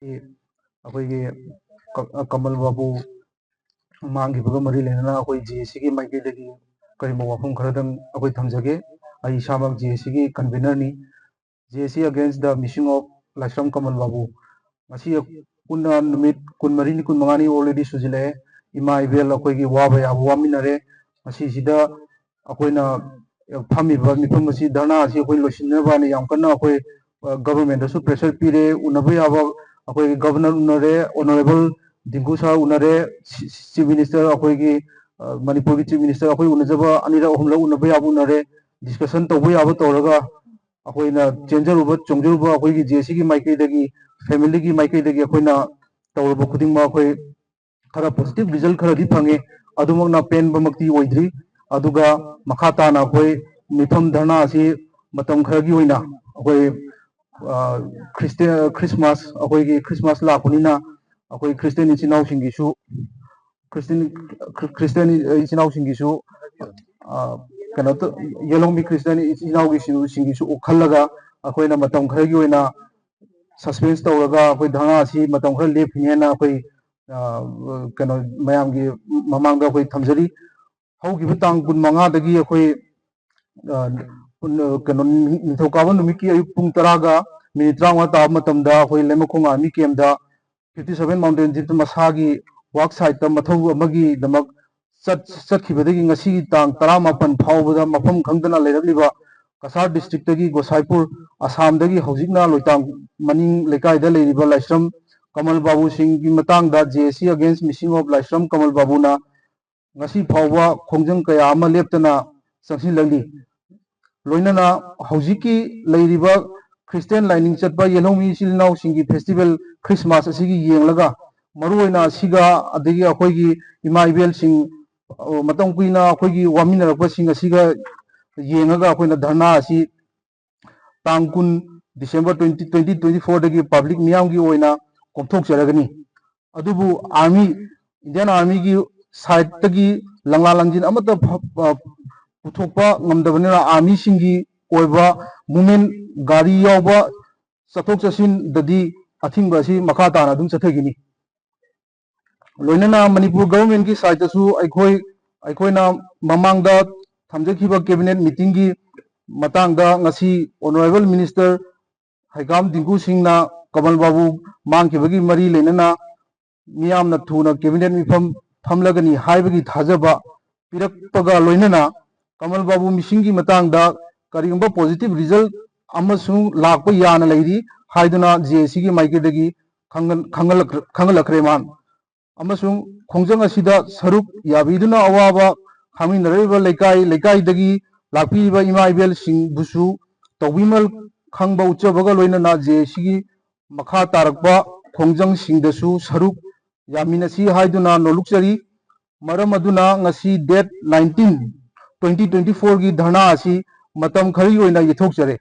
अखोई कमल बाबू मांगीबगा मरी लेना अखोई जीएससी की माइकैदगी करीब वाफम खरदंग अखोई थमजगे आई इसामक जीएससी की कन्वीनर नी GSC against the missing of Laisam Kamal Babu मसी पुन्ना नुमित कुनमरी नि कुनमंगानी ऑलरेडी सुजिले इमा इबेल अखोई वाबा याब वामिनरे मसी सिदा अखोइना फमीबा मिफम मसी धरना असी अखोई लोसिनबानी याम कन्ना अखोई गवर्नमेंट दसु प्रेशर पीरे उनबा याबा अखोई गवर्नर उनरे ऑनरेबल दिंकू सर उनरे चीफ मिनिस्टर अखोई मणिपुर की चीफ मिनिस्टर अखोई उनजबा अनिरा अहुमला उनबा याब उनरे डिस्कशन तौबा याब तौरगा अखोइना चेंजरुबा चोंजरुबा अखोई जेसी की माइकैदगी फैमिली की माइकैदगी अखोइना तौरबा खुदिंगमा अखोई खरा पॉजिटिव रिजल्ट खरादी फंगे अदुमकना पेनबमक्ति ओइद्री अदुगा मखा ताना अखोई मिफम धरना असी मतम खरगी ओइना अखोई क्रिसमस अखोई क्रिसमस लापनिना अखोई क्रिस्टियन इचिनाव सिंगिसु क्रिस्टियन इचिनाव सिंगिसु कनो तो येलोंगी क्रिस्टियन इचिनाव सिंगिसु उखलगा अखोइना मतम खरगी ओइना सस्पेंस तौरगा अखोई धरना असी मतम खर लेफिनेना अखोई कनो मयामगी ममांगा अखोई थमजरी हौगिबा तांग कुन मंगादगी अखोई कनो निथौकाबा नुमिकी अयुक पुंग 10 मिनिट 30 ताब मतमदा अखोई लेमखोंग आर्मी कैम्पदा 57 माउंटेन जीप मसागी वर्क साइट मथौ अमगी दमक चटखिबदगी ngasi तांग 18 फावबदा मफम खंगदना लेरलिबा कसार डिस्ट्रिक्ट की गोसाईपुर असम दगी हौजिकना लोइतांग मनिंग लेकायदा लेरिबा लाइश्रम कमल बाबू सिंह की मतंग दा जेसी अगेंस्ट मिसिंग ऑफ लाइश्रम कमल बाबू ना ngasi फावबा खोंजंग कया अमा लेप्तना संगसिन लंगी लोइनना हौजिकी लेरिबा क्रिस्टियन लाइनिंग चटपा येलोमी सिलनाव सिंगी फेस्टिवल क्रिसमस असिगी येंगलगा मरुओइना सिगा अदगी अखोइगी इमा इबेल सिंग मतम कुइना अखोइगी वामिनरपा सिंग असिगा येंगगा अखोइना धरना असि तांग 10 डिसेंबर 2024 दगी पब्लिक मियामगी ओइना कोंथोक चरगनी अदुबु आर्मी इंडियन आर्मी की साइड तगी लंगला लंजिन अमत पुथोकपा ngमदबनेना आर्मी सिंगी ओइबा मूवमेंट गाड़ी यावबा चथोक चसिन ददी अथिंगबा असि मखा ताना दुम चथगिनी लोइनना मणिपुर गवर्नमेंट की साइड तसु अखोइना ममांगदा थमजखिबा कैबिनेट मीटिंग की मतंगदा ngasi ऑनरेबल मिनिस्टर हाइकाम दिंकू सिंहना कमल बाबू मांगखिबगी मरी लेनना मियामना थुना कैबिनेट मिफम फमलगनी हाइबगी थाजबा पिरकपगा लोइनना कमल बाबू मिसिंग की मतंगदा करिगंबा पॉजिटिव रिजल्ट अमसुं लाकपा याना लेरी हाइदना जेसी की माइकेदगी खंगलखरे मान अमसुं खोंजंग असिदा सरुक याबिदुना अवाबा खामिनरैबा लेकाई लेकाईदगी लाकपीबा इमा इबेल सिंह बुसु तौबिमल खंगबा उच्चबगा लोइनना जेसी की मखा तारकपा खोंजंग सिंहदसु सरुक यामिनसी हाइदुना नोलुकचरी मरम अदुना ngasi डेट 19 2024 की धरना असी मतम खरी ओइना यथोकचरे।